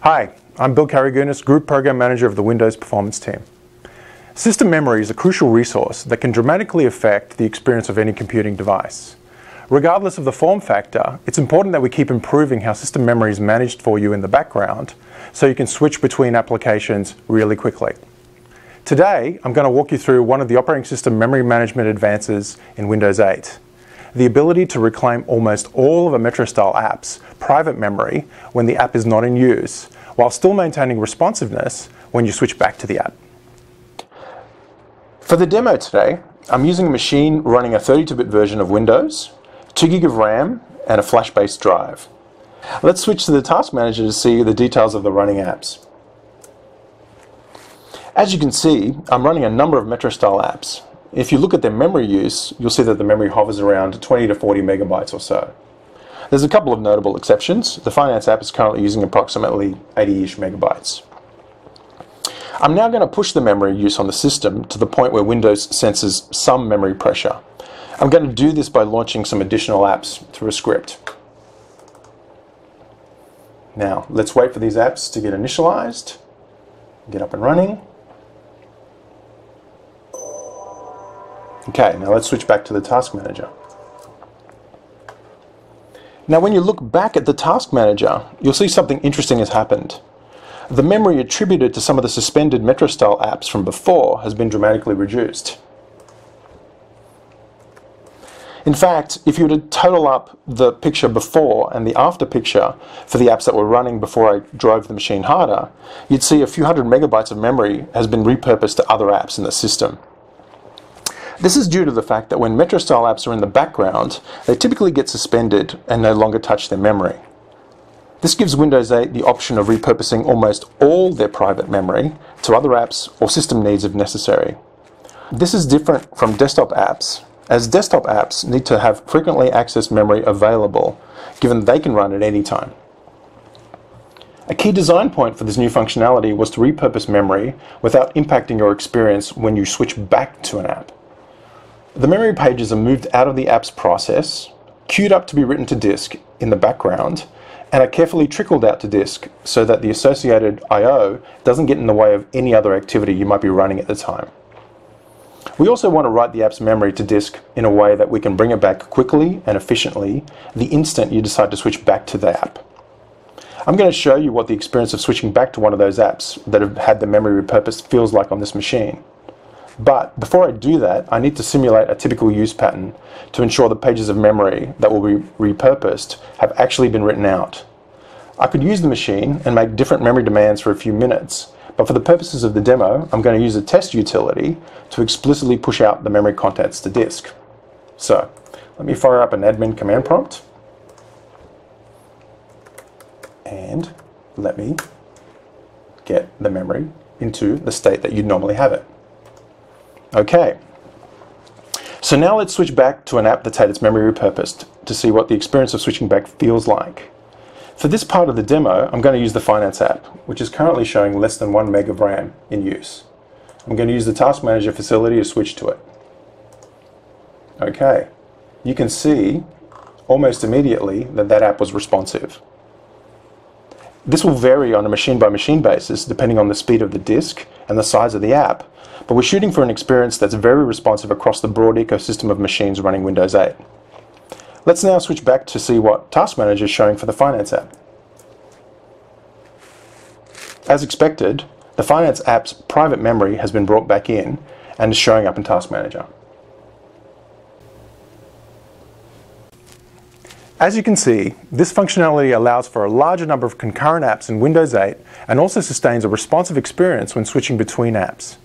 Hi, I'm Bill Carragunis, Group Program Manager of the Windows Performance team. System memory is a crucial resource that can dramatically affect the experience of any computing device. Regardless of the form factor, it's important that we keep improving how system memory is managed for you in the background so you can switch between applications really quickly. Today, I'm going to walk you through one of the operating system memory management advances in Windows 8. The ability to reclaim almost all of a Metro-style app's private memory when the app is not in use, while still maintaining responsiveness when you switch back to the app. For the demo today, I'm using a machine running a 32-bit version of Windows, 2 GB of RAM, and a flash-based drive. Let's switch to the Task Manager to see the details of the running apps. As you can see, I'm running a number of Metro-style apps. If you look at their memory use, you'll see that the memory hovers around 20 to 40 megabytes or so. There's a couple of notable exceptions. The Finance app is currently using approximately 80-ish megabytes. I'm now going to push the memory use on the system to the point where Windows senses some memory pressure. I'm going to do this by launching some additional apps through a script. Now, let's wait for these apps to get initialized, get up and running. Okay, now let's switch back to the Task Manager. Now when you look back at the Task Manager, you'll see something interesting has happened. The memory attributed to some of the suspended Metro-style apps from before has been dramatically reduced. In fact, if you were to total up the picture before and the after picture for the apps that were running before I drove the machine harder, you'd see a few hundred megabytes of memory has been repurposed to other apps in the system. This is due to the fact that when Metro-style apps are in the background, they typically get suspended and no longer touch their memory. This gives Windows 8 the option of repurposing almost all their private memory to other apps or system needs if necessary. This is different from desktop apps, as desktop apps need to have frequently accessed memory available, given they can run at any time. A key design point for this new functionality was to repurpose memory without impacting your experience when you switch back to an app. The memory pages are moved out of the app's process, queued up to be written to disk in the background, and are carefully trickled out to disk so that the associated I/O doesn't get in the way of any other activity you might be running at the time. We also want to write the app's memory to disk in a way that we can bring it back quickly and efficiently the instant you decide to switch back to the app. I'm going to show you what the experience of switching back to one of those apps that have had the memory repurposed feels like on this machine. But before I do that, I need to simulate a typical use pattern to ensure the pages of memory that will be repurposed have actually been written out. I could use the machine and make different memory demands for a few minutes, but for the purposes of the demo, I'm going to use a test utility to explicitly push out the memory contents to disk. So, let me fire up an admin command prompt, and let me get the memory into the state that you'd normally have it. Okay, so now let's switch back to an app that's had its memory repurposed to see what the experience of switching back feels like. For this part of the demo, I'm going to use the Finance app, which is currently showing less than 1 meg of RAM in use. I'm going to use the Task Manager facility to switch to it. Okay, you can see almost immediately that that app was responsive. This will vary on a machine-by-machine basis depending on the speed of the disk and the size of the app, but we're shooting for an experience that's very responsive across the broad ecosystem of machines running Windows 8. Let's now switch back to see what Task Manager is showing for the Finance app. As expected, the Finance app's private memory has been brought back in and is showing up in Task Manager. As you can see, this functionality allows for a larger number of concurrent apps in Windows 8 and also sustains a responsive experience when switching between apps.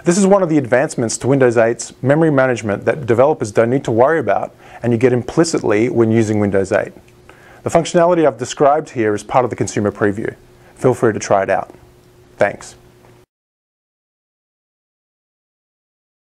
This is one of the advancements to Windows 8's memory management that developers don't need to worry about and you get implicitly when using Windows 8. The functionality I've described here is part of the consumer preview. Feel free to try it out. Thanks.